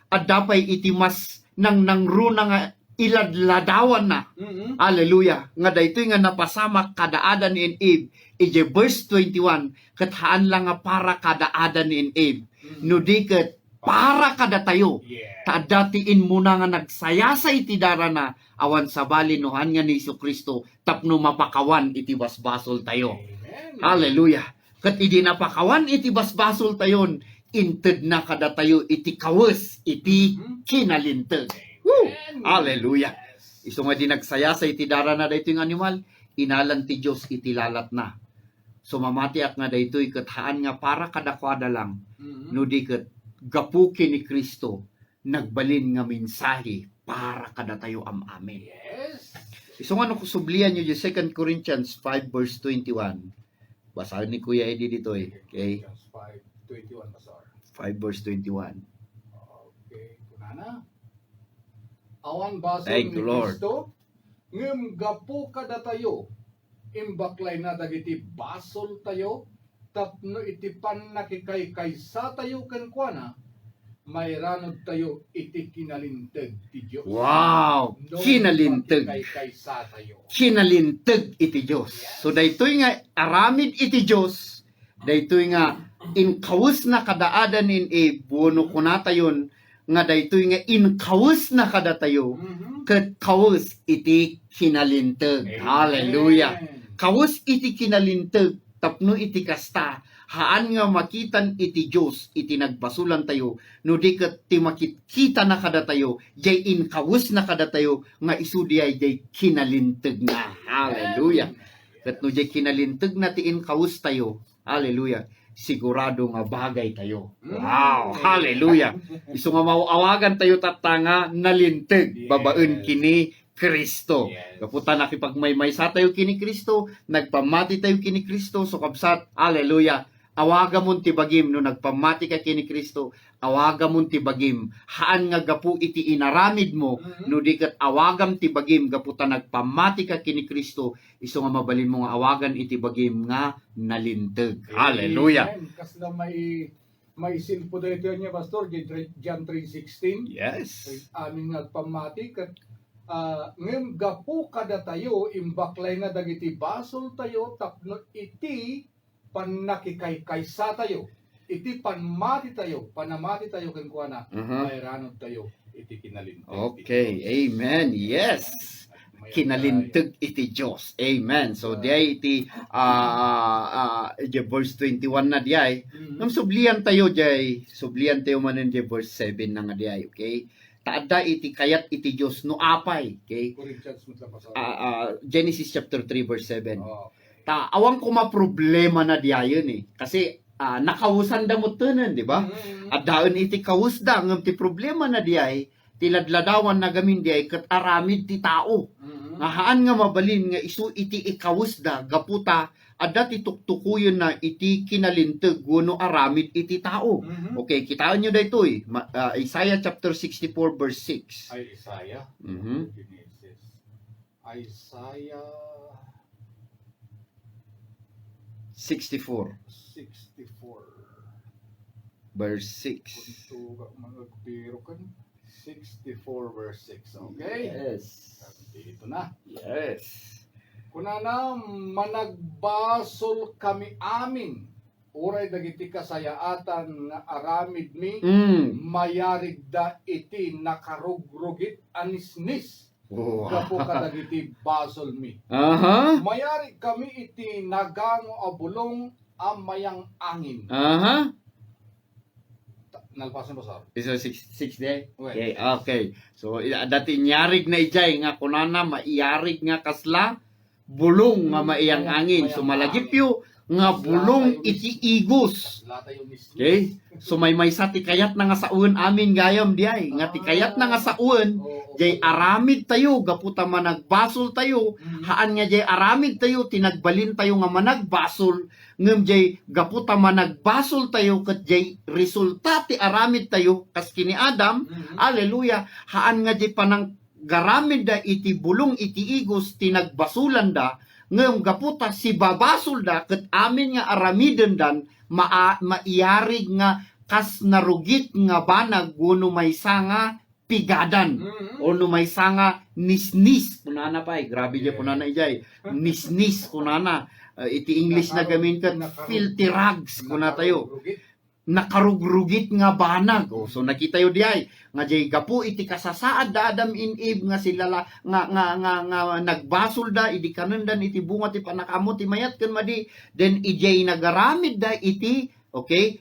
adapay iti mas nang nangruna nga iladladawan na. Mhm. Hallelujah. Nga daytoy nga napasama kada Adan and Eve. Ije verse 21, ket haan lang nga para kada Adan and Eve. Mhm. No di ket para kada tayo. Yes. Tadatiin muna nga nagsayasa iti dara na awan sa balinuhan nga ni Kristo tapno mapakawan iti basbasol tayo. Amen. Hallelujah. Ket idi napakawan iti basbasol tayon, inted na kada tayo iti kawes, iti kinalinteg. Woo! Amen. Hallelujah. Yes. Isu nga di nagsayasa iti dara na daytoy nga animal, inalan ti Dios iti lalat na. So mamati ak nga daytoy ket haan nga para kadakwada lang, Mhm. no di ket gapu kini Kristo nagbalin nga mensahe para kada tayo amen. Yes. Isu nga no sublian nyo 2 Corinthians 5 verse 21. Basahin ni Kuya Eddie dito Okay? 5:21 pastor. 5 verse 21. Okay, kunana. Awan baso Thank ni you, Lord. Kristo, ngem gapu kada tayo, imbaklay na dagiti basol tayo, tapno iti pannakikay kaysa tayo kenkwana, mayranod tayo iti kinalinteg ti Dios. Wow! Kinalinteg. Kay kaysa tayo. Kinalinteg iti Dios. So daytoy nga aramid iti Dios, daytoy nga inkawus na kadaadan in buno kunatayon nga daytoy nga inkawus na kada tayo Mhm. ket kawus iti kinalinteg. Hallelujah. Amen. Kawus iti kinalinteg tapno iti kasta haan nga makitan iti Dios iti nagbasulan tayo no di ket ti makita na kada tayo jay inkawus na kada tayo nga isu diay jay kinalinteg na. Hallelujah. Ket no jay kinalinteg na ti inkawus tayo, hallelujah, sigurado nga bagay tayo. Wow, hallelujah. Isu nga mauawagan tayo tatanga nalinteg babaen kini Kristo. Yes. Kaputa nakipagmaymay sa tayo kini Kristo, nagpamati tayo kini Kristo, so kabsat, hallelujah, awaga mon ti bagim, no nagpamati ka kini Kristo, awaga mon ti bagim, haan nga gapu iti inaramid mo, no di kat awagam ti bagim, gaputa nagpamati ka kini Kristo, iso nga mabalin mo nga awagan iti bagim nga nalinteg. Hallelujah. Amen. Kas na may silpo dito niya, Pastor, John 3:16. Yes. Amin nagpamati kat ngem gapu kada tayo imbaklay na dagiti basol tayo tapno iti pannakikay kaysa tayo iti panamati tayo kenkwana mayranod tayo iti kinalinteg. Okay, amen. Yes. Kinalinteg iti Dios. Amen. So diay iti verse 21 na diay. Nang sublian tayo diay, sublian tayo manen di verse 7 na nga diay, okay? taadda iti kayat iti Dios no apay. Okay? Corinthians mo lang pasal. Genesis chapter 3 verse 7. Oh. Awang ko problema na diayon eh. Kasi nakawusan da mo tunan, di ba? At daon iti kawus da, ngam ti problema na diay, tiladladawan na gamin diay, kat aramid ti tao. Nga haan nga mabalin, nga isu iti ikawus da, gaputa, adda ti tuktukuyon na iti kinalintag, wano aramid iti tao. Okay, kitaan nyo da ito eh. Isaiah chapter 64 verse 6. Ay, Isaiah. Mhm. Genesis. Isaiah 64 64. verse 6. Kunto mga biro kan 64 verse 6. Okay? Yes. Dito na. Yes. Kunana managbasol kami amin. Uray dagiti kasayaatan nga aramid mi mayarig da iti nakarugrugit anisnis. Oh. Gapo kadagiti basol mi. Aha. Mayarig kami iti nagango abulong amayang angin. Aha. Nalpasan mo sir. Iso 6 day. Well, Okay, okay. So dati nyarig na ijay nga kunana maiyarig nga kasla bulong nga maiyang angin. So malagipyo nga bulong iti igos. Lata yung misnis. Okay? So may sa tikayat na nga saun amin gayam diay. Nga tikayat na nga saun jay aramid tayo gaputa managbasol tayo. Haan nga jay aramid tayo tinagbalin tayo nga managbasol. Ngem jay gaputa managbasol tayo ket jay resulta ti aramid tayo kas kini Adam. Hallelujah. Haan nga jay panang garamid da iti bulong iti igos tinagbasulan da. Ngem gaputa si babasol da ket amin nga aramiden dan maiyarig nga kas narugit nga banag wano may sanga pigadan o no may sanga nisnis kunana pa grabe je kunana ijay nisnis kunana iti English na gamin kat filthy rags kuna tayo nakarugrugit nga banag. So nakita yo diay nga jay gapu iti kasasaad da Adam in Eve nga sila nga nagbasol da idi kanendan iti bunga ti panakamo ti mayat ken madi then ijay nagaramid da iti okay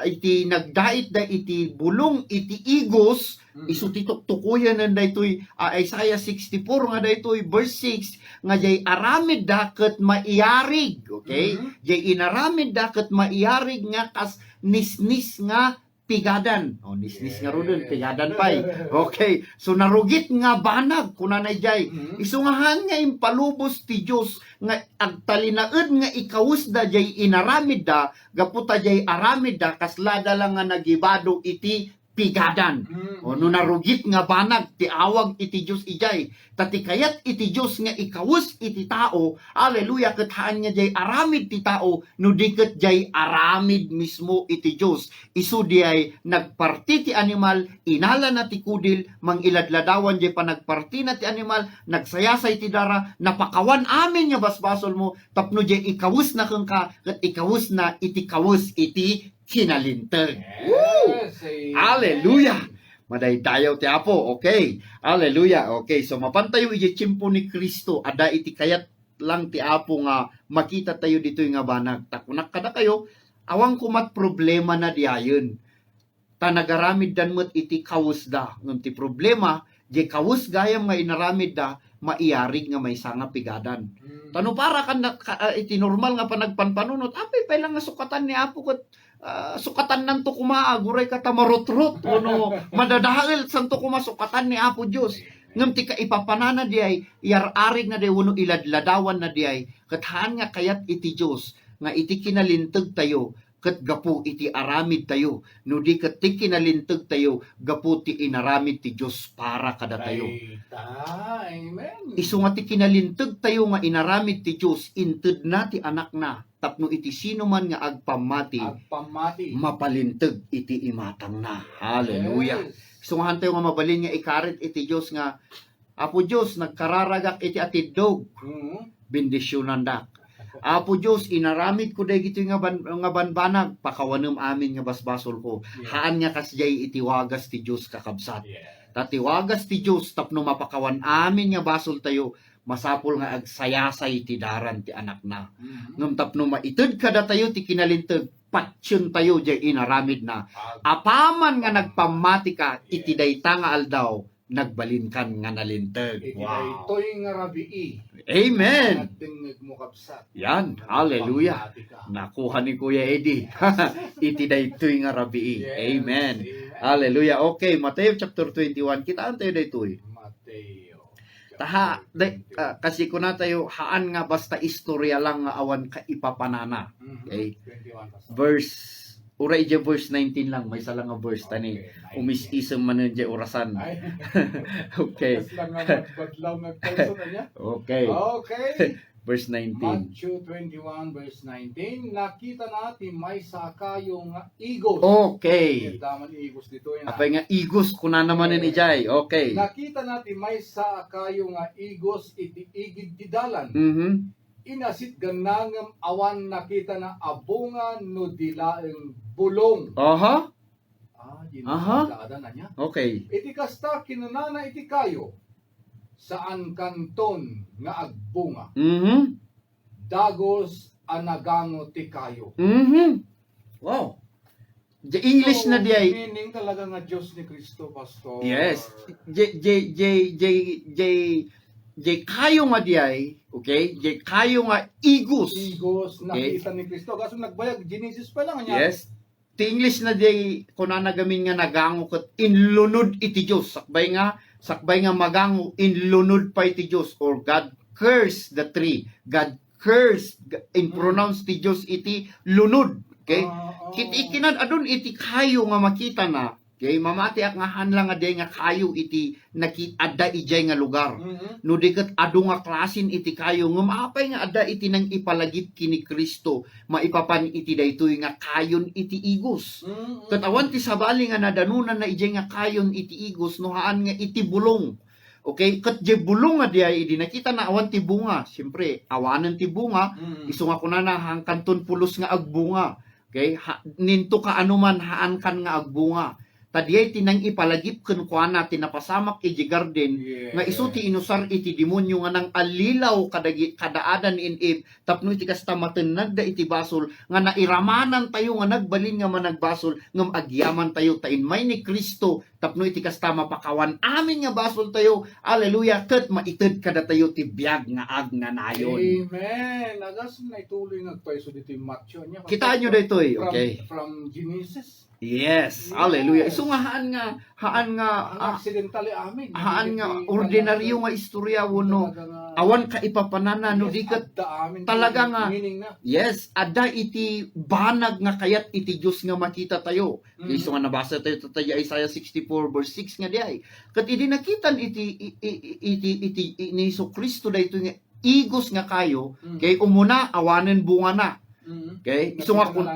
iti nagdait da iti bulong iti igos isu ti tuktukuyan nan daytoy Isaiah 64 nga daytoy verse 6 nga jay aramid da ket maiyarig okay jay inaramid da ket maiyarig nga kas nisnis nga pigadan. O, nisnis nga rodon, pigadan pa'y. Okay, so narugit nga banag, kunanay jay. Isungahan nga impalubos ti Diyos, nga agtalinaed nga ikawus da jay inaramid da, gaputa jay aramid da, kaslada lang nga nagibado iti pigadan. O no narugit nga banag ti awag iti Dios ijay. Tati kayat iti Dios nga ikawus iti tao. Hallelujah ket haan nga jay aramid ti tao no diket jay aramid mismo iti Dios. Isu diay nagparti ti animal inala na ti kudil mangiladladawan jay panagparti na ti animal nagsayasay ti dara napakawan amin nga basbasol mo tapno jay ikawus na kang ka ket ikawus na iti kawus iti kinalintag. Yes, Hallelujah! Madaydayaw ti Apo. Okay. Hallelujah. Okay. So mapantayo iti tiyempo ni Kristo. Ada iti kayat lang ti Apo nga makita tayo dito nga banag. Takunak kada kayo. Awang kumat problema na diayon. Tanagaramid dan mo't iti kawus da. Ngam ti problema, di kawus gayam nga inaramid da, maiyarig nga may sanga pigadan. Tano para kan iti normal nga panagpanpanunot, apay pailang nga sukatan ni Apo kat sukatan nanto kumaa, guray kata marutrut, no, madadahil santo kumasukatan ni Apo Diyos. Ngam ti kaipapanana di ay, yararig na di, wano iladladawan na di ay, kathaan nga kayat iti Diyos, nga iti kinalintag tayo, kat gapu iti aramid tayo, no di kat ti kinalintag tayo, gapu ti inaramid ti Diyos para kada tayo. Amen. Isu nga ti kinalintag tayo nga inaramid ti Diyos, inted na ti anak na, tapno iti sino man nga agpamati, mapalintag iti imatang na. Hallelujah. Yes. Sungahan tayo nga mabalin nga ikarit iti Diyos nga, Apo Diyos, nagkararagak iti atidog, bendisyonan dak. Apo Diyos, inaramid ko day gito nga banbanag, pakawanem amin nga basbasol ko. Yeah. Haan nga kasjay itiwagas ti Diyos kakabsat. Yeah. Tatiwagas ti Diyos, tapno mapakawan amin nga basol tayo, masapol nga agsayasay ti daran ti anak na. Ngam tapno maited kada tayo ti kinalintag, patsyon tayo jay inaramid na. Apaman nga nagpamati ka, iti dayta nga aldaw, nagbalin kan nga nalintag. Wow. Ito'y nga rabii. Amen. Natingig mo kapsat. Yan. Hallelujah. Pamati ka. Nakuha ni Kuya Eddie. Iti daytoy nga rabii. Yes. Amen. Hallelujah. Okay, Mateo chapter 21. Kitaan tayo daytoy. Mateo. Kasi kuna tayo, haan nga basta istorya lang nga awan ka ipapanana. Okay. 21 pastor. Verse, uray dyan verse 19 lang. May salang nga verse tani. Okay, Umis-isang man dyan orasan. Ay, Okay. kas lang nga magbadlaw nagpaiso na niya. Okay. Okay. Verse 19. Matthew 21 verse 19, nakita natin may sakayong igos. Okay. Daman igos dito yun. Apay nga igos kuna naman ni Jay. Okay. Nakita natin may sakayong igos iti igid di dalan. Mhm. Inasit ganangam awan nakita na abunga no dilaeng bulong. Aha. Aha. Na niya. Okay. Iti kasta kinunana iti kayo. Saan kanton nga agbunga. Mhm. Dagos anagango ti kayo. Mhm. Wow. The English na di ay. Meaning talaga nga Diyos ni Kristo, Pastor. Yes. Jay kayo nga di ay. Okay? Jay kayo nga igos. Igos, nakita ni Kristo. Kaso nagbayag, Genesis pa lang niya. Yes. Ti English na di kuna nagamin nga nagango ket inlunod iti Dios. Sakbay nga magango inlunod pa iti Dios or God curse the tree. God curse in pronounce ti Dios iti lunod. Okay? Kinad adun iti kayo nga makita na. Okay, mamati ak nga hanlang nga day nga kayo iti nakita ijay nga lugar. No diket adu nga klasin iti kayo nga maapay nga ada iti nang ipalagip kini Kristo maipapan iti daytoy nga kayon iti igos. Ket awan ti sabali nga nadanunan na ijay nga kayon iti igos no haan nga iti bulong. Okay, ket je bulong nga diay idi nakita na awan ti bunga. Siyempre, awanan ti bunga, isu nga kunana hangkanton pulos nga agbunga. Okay, ninto ka anuman haan kan nga agbunga. Tadiyay tinang ipalagip ken kuana tinapasamak iti garden nga isu ti inusar iti demonyo nga nang alilaw kadaadan in Eve tapno iti kasta matenag da iti basol nga nairamanan tayo nga nagbalin nga managbasol ngem agyaman tayo tain may ni Kristo tapno iti kasta mapakawan amin nga basol tayo. Hallelujah. Ket maited kada tayo ti biag nga ag nga nayon. Amen. Nagas na ituloy nagpaiso dito yung Matthew niya. Kitaan nyo daytoy. Okay. From Genesis. Yes. Hallelujah. Isu nga haan nga Ang accidentally amin. haan nga ordinaryo nga istorya wono awan ka ipapanana no diket talaga nga. Meaning na. Yes, ada iti banag nga kayat iti Dios nga makita tayo. Isu nga nabasa tayo tatay Isaiah 64 verse 6 nga diay. Ket idi nakitan iti ni Hesus Kristo dayto nga igos nga kayo kay umuna awanen bunga na. Okay? Isu nga kun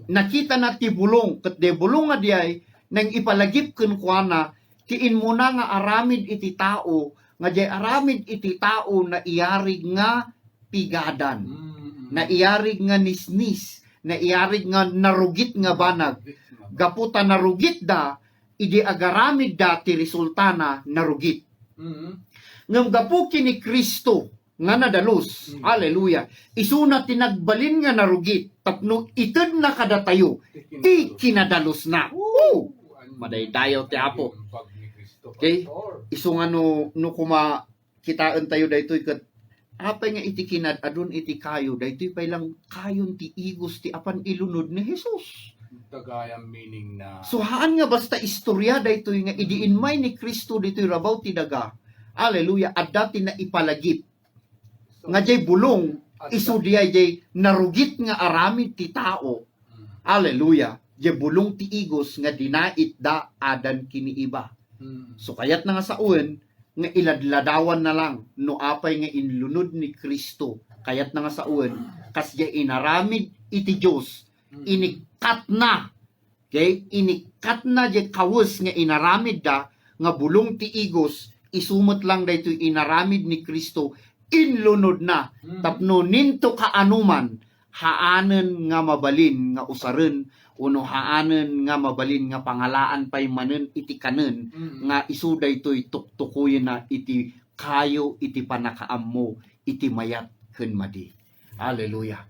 nakita na ti bulong ket de bulong nga diay nang ipalagip ken kuana tiin muna nga aramid iti tao nga jay aramid iti tao na iyarig nga pigadan, na iyarig nga nisnis, na iyarig nga narugit nga banag. Gaputa narugit da idi agaramid da ti resultana narugit. Ngem gapu kini Kristo nga nadalos. Hallelujah. Isuna tinagbalin nga narugit tapno ited na kada tayo ti kinadalos na. Madaydayaw ti Apo. Okay? Isu nga no kuma kitaan tayo daytoy ket apay nga iti kinad adun iti kayo daytoy pay lang kayon ti igos ti apan ilunod ni Jesus. Tagayang meaning na. So haan nga basta istorya daytoy nga idiin may ni Kristo daytoy rabaw ti daga. Hallelujah. Adda ti na ipalagip. Nga jay bulong isu diay jay narugit nga aramid ti tao. Hallelujah. Jay bulong ti igos nga dinait da adan kini iba. So kayat na nga sauen nga iladladawan na lang no apay nga inlunod ni Kristo. Kayat na nga sauen kasya inaramid iti Dios inikat na. Okay? Inikat na jay kawes nga inaramid da nga bulong ti igos isumot lang daytoy inaramid ni Kristo inlunod na tapno ninto kaanuman haanen nga mabalin nga usaren uno haanen nga mabalin nga pangalaan pay manen iti kanen nga isu daytoy tuktukuyen na iti kayo iti panakaam mo iti mayat ken madi. Hallelujah.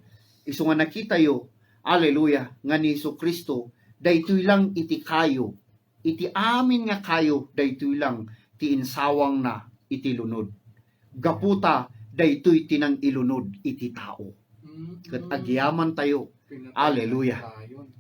Isu nga nakita yo Hallelujah, nga ni Kristo daytoy lang iti kayo, iti amin nga kayo daytoy lang ti insawang na iti lunod. Gaputa daytoy tinang ilunod iti tao. Ket agyaman tayo. Hallelujah.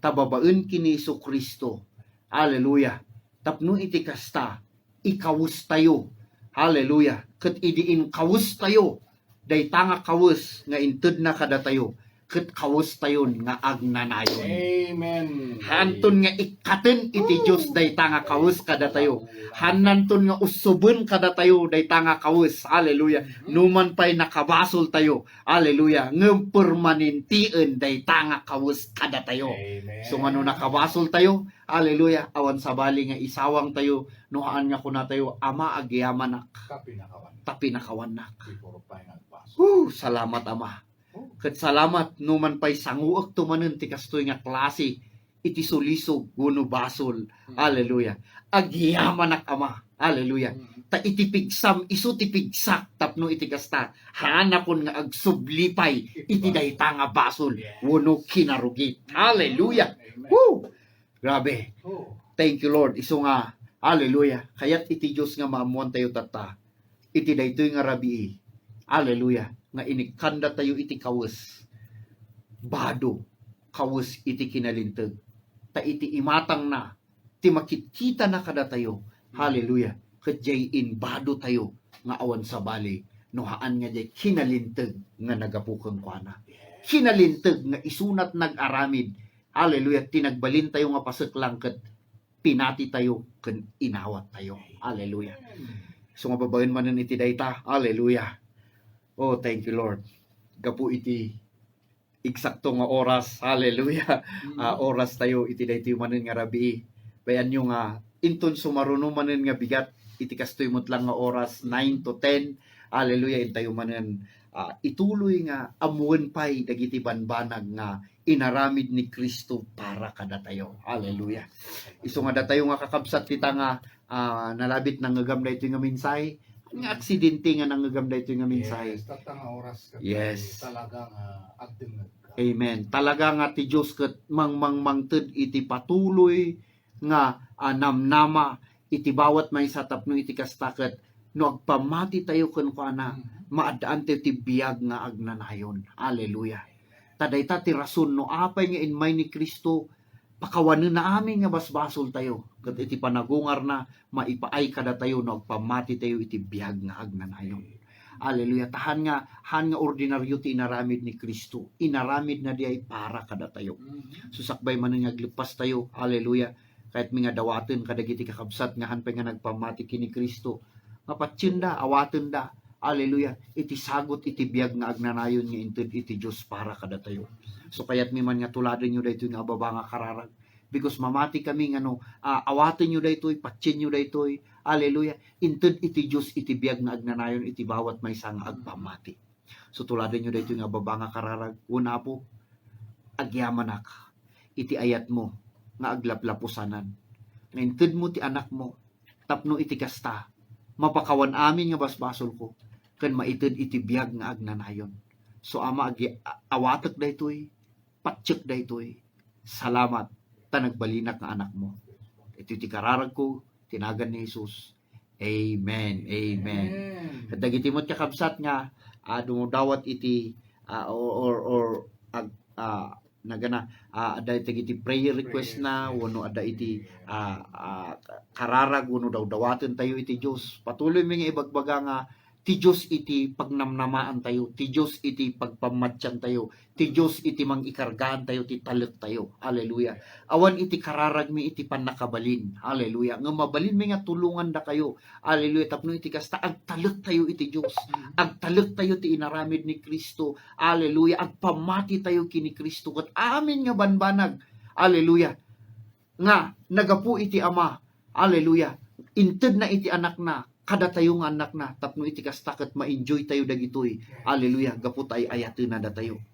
Tababaen kini Kristo. Hallelujah. Tapno iti kasta ikawus tayo. Hallelujah. Ket idiin kawus tayo. Dayta nga kawus nga inted na kada tayo. Ket kawus tayon nga agnanayon. Amen. Hanton nga ikaten iti Dios dayta nga kawus kada tayo. Hananton nga usuben kada tayo dayta nga kawus. Hallelujah. Numan pay nakabasol tayo. Hallelujah. Ngem permanentien dayta nga kawus kada tayo. Amen. So ngano nakabasol tayo. Hallelujah. Awan sa bali nga isawang tayo. Nuhaan nga kuna tayo. Ama agyaman nak. Tapinakawan nak. Salamat Ama. Ket salamat numan pay sanguek tumanen ti kastoy nga klase iti sulisog wenno basol. Hallelujah. Agyaman nak Ama. Hallelujah. Ta iti pigsam isu ti pigsak tapno iti kasta hanapon nga agsublipay iti dayta nga basol wenno kinarugit. Hallelujah. Woo! Grabe. Thank you Lord. Isu nga hallelujah. Kayat iti Dios nga maamuan tayo tata. Iti daytoy nga rabii. Hallelujah. Nga inikanda tayo iti kawes. Bado. Kawes iti kinalintag. Ta iti imatang na. Ti makikita na kada tayo. Hallelujah. Kadyayin bado tayo. Nga awan sa bali. Nohaan nga jay kinalintag nga nagapukang kuana. Kinalintag nga isunat nag-aramid. Hallelujah. Tinagbalin tayo nga pasaklang kat pinati tayo kan inawat tayo. Hallelujah. So nga babaen manen iti dayta. Hallelujah. Oh, thank you Lord. Gapu iti eksakto nga oras. Hallelujah. Oras tayo iti daytoy manen nga rabii. Bayan nyo nga inton sumaruno manen nga bigat iti kastoy mo't lang nga oras 9 to 10. Hallelujah. Intayo manen ituloy nga amuwen pay dagiti banbanag nga inaramid ni Kristo para kada tayo. Hallelujah. Isu nga datayo nga kakabsat kita nga nalabit nang ngagam daytoy nga mensahe. Nga aksidente nga nanggagam daytoy nga mensahe. Yes, tatang oras ka. Yes. Talaga nga agdengag ka. Amen. Talaga nga ti Dios ket mangmangted iti patuloy nga namnama iti bawat maysa tapno iti kasta ket no agpamati tayo ken kuana maadaan tayo ti biag nga agnanayon. Hallelujah. Tadayta ti rason no apay nga inmay ni Kristo pakawanen na amin nga basbasol tayo. Ket iti panagungar na maipaay kada tayo no agpamati tayo iti biag nga agnanayon. Hallelujah. Han nga ordinaryo ti inaramid ni Kristo. Inaramid na di ay para kada tayo. Susakbay man nga aglepas tayo. Hallelujah. Kahit mga dawaten kadagiti kakabsat nga hanpay nga nagpamati kini Kristo. Mapatsin da, awaten da. Hallelujah. Iti sagot iti biag nga agnanayon nga inted iti Dios para kada tayo. So kaya't mi man nga tuladen nyo daytoy nga ababa nga kararag. Because mamati kami nga no, awaten nyo daytoy, patsin nyo daytoy. Hallelujah. Inted iti Dios iti biag nga agnanayon iti bawat maysa nga agpamati. So tuladen nyo daytoy nga ababa nga kararag. Una po, agyamanak. Iti ayat mo nga aglaplapusanan. Nga inted mo ti anak mo, tapno iti kasta. Mapakawan amin nga basbasol ko. Kan maited iti biag nga agnanayon. So Ama awatek daytoy, patsyek daytoy. Salamat ta nagbalinak nga anak mo. Ito ti kararag ko, tinagan ni Jesus. Amen. Amen. Ket dagiti mo't kakabsat nga dumudawat iti nagana ada iti prayer request na wano ada iti kararag wano daw dawaten tayo iti Dios. Patuloy mi nga ibagbaga nga ti Dios iti pagnamnamaan tayo, ti Dios iti pagpamatyan tayo, ti Dios iti mangikargaan tayo, ti talek tayo. Hallelujah. Awan iti kararag mi iti panakabalin. Hallelujah. Nga mabalin mi nga tulungan da kayo. Hallelujah. Tapno iti kasta agtalek tayo iti Dios. Agtalek tayo ti inaramid ni Kristo. Hallelujah. Agpamati tayo kini Kristo ket amin nga banbanag. Hallelujah. Nga nagapu iti Ama. Hallelujah. Inted na iti anak na kada tayo nga anak na tapno iti kasta ket ma-enjoy tayo dagitoy. Hallelujah. Gapu tay ayaten na da tayo.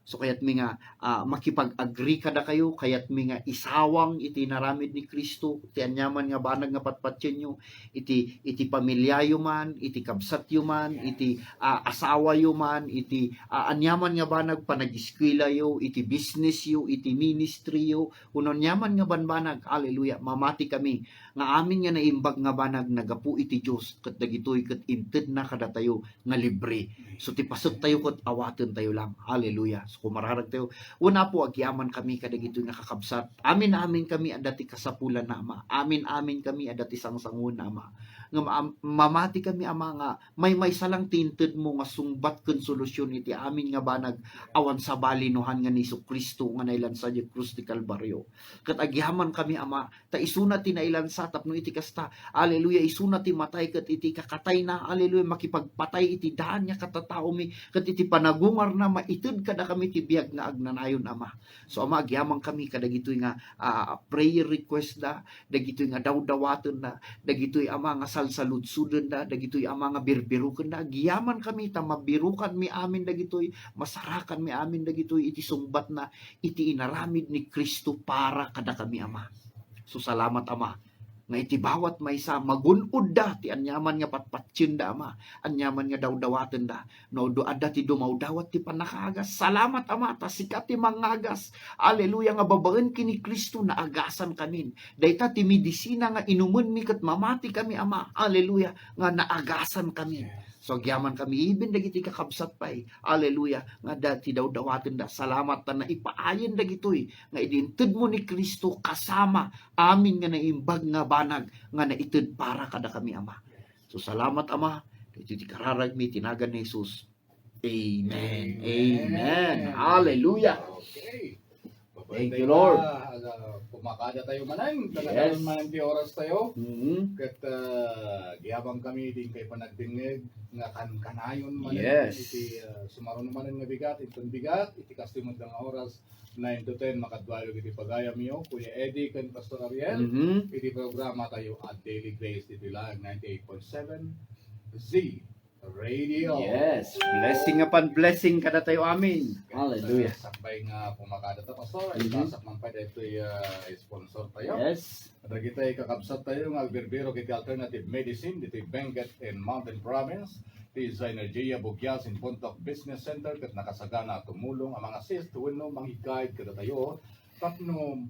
So kaya't mi nga makipag-agree kada kayo, kaya't mi nga isawang iti naramid ni Kristo, ti anyaman nga banag nga patpatyen nyo, iti pamilyayo man, iti kabsatyo man, iti asawa yo man, iti anyaman nga banag panag-eskwela yo, iti business yo, iti ministry yo, unon nyaman nga banbanag, hallelujah, mamati kami, nga amin nga naimbag nga banag, nagapu iti Diyos, kat dagitoy, kat inted na kada tayo, nga libre. So ti pasot tayo, kat awaten tayo lang, hallelujah. So kumararag tayo, una po, agyaman kami, kadagitoy nga kakabsat, amin kami, adati kasapulan na ama, amin kami, adati sangsangun na ama, nga mamati kami ama nga may salang tinted mo nga sungbat ken solusyon iti amin nga banag awan sa balinuhan nga ni Kristo nga nailansa di krus ti Kalbaryo. Ket agyaman kami ama ta isuna ti nailansa tapno iti kasta. Hallelujah, isuna ti matay ket iti kakatay na. Hallelujah, makipagpatay iti daan nya katatao mi ket iti panagungar na maited kada kami ti biag nga agnanayon ama. So ama agyaman kami kadagitoy nga prayer request da, dagitoy nga dawdawaten na, dagitoy ama nga salsaludsuden da, dagitoy ama nga birbiruken da, giyaman kami ta mabirukan mi amin dagitoy, masarakan mi amin dagitoy iti sungbat na iti inaramid ni Kristo para kada kami ama. So salamat ama nga iti bawat maysa magunod da ti anyaman nga patpatyen da ama, anyaman nga dawdawaten da, no do adda ti dumawdawat ti panakagas. Salamat ama ta sikat ti mangagas, haleluya, nga babaen kini Kristo na agasan kamin, dayta ti medisina nga inumen mi ket mamati kami ama, haleluya, nga naagasan kami. So agyaman kami ibin dagiti kakabsat pay, haleluya, nga dati dawdawaten da, salamat ta na ipaayen dagitoy nga idinted mo ni Kristo kasama amin nga naimbag nga banag nga naited para kada kami ama. So salamat ama, iti kararag mi tinagan ni Jesus. Amen. Amen. Hallelujah. Okay. Thank you, Lord. Pumakada tayo manan, Yes. talagang manan di oras tayo. Mhm. Kat giyabang kami din kay panagdingeg nga kanayon man Yes. iti sumaron man nga bigat iton bigat iti kastimod nga oras 9 to 10 makadwayo iti pagayam yo Kuya Eddie ken Pastor Ariel. Mhm. Iti programa tayo at Daily Grace iti Lag 98.7 Z Radio. Yes. Blessing upon blessing kada tayo amin. Hallelujah. Sakbay nga pumakada ta Pastor, Mhm. isasak man pa dito sponsor tayo. Yes. Dagi tayo kakabsat tayo nga agbirbiro kiti alternative medicine dito Benguet in Mountain Province. Ti Synergia Bugyas in Pontoc Business Center ket nakasagana tumulong ang mga sis wenno mangi-guide kada tayo tapno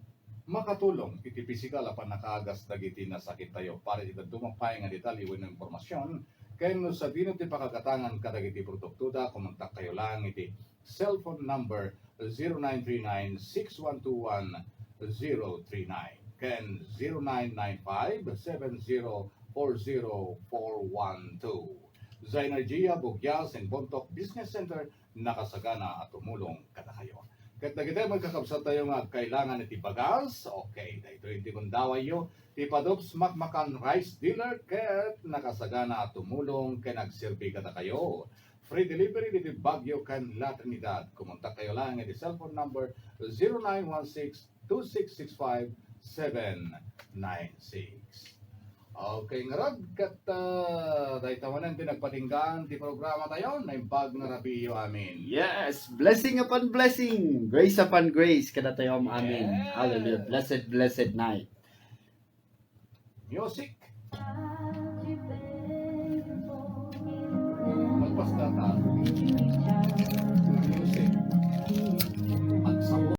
makatulong iti physical apan nakaagas dagiti nasakit tayo para iti dumapay nga detalye wenno impormasyon ken no sa dino ti pakagatangan kadagiti produkto da kumontak kayo lang iti cellphone number 0939-6121-039 ken 0995-7040-412. Synergia Bugyas and Bontoc Business Center nakasagana at tumulong kada kayo. Ket dagiti magkakabsat tayo nga kailangan iti bagas. Okay, dayto iti kundaway yo ti Padops Makmakan Rice Dealer ket nakasagana at tumulong ken nagserbi kada kayo. Free delivery diti Baguio ken La Trinidad. Kumontak kayo lang iti cellphone number 0916-265-796. Okay, ngarag kat dahil tawanan din nagpatinggan ti programa tayo na impag na rabiyo amin. Yes, blessing upon blessing, grace upon grace kada tayo amin. Yes. Hallelujah. Blessed night. Music. Magpasta ta.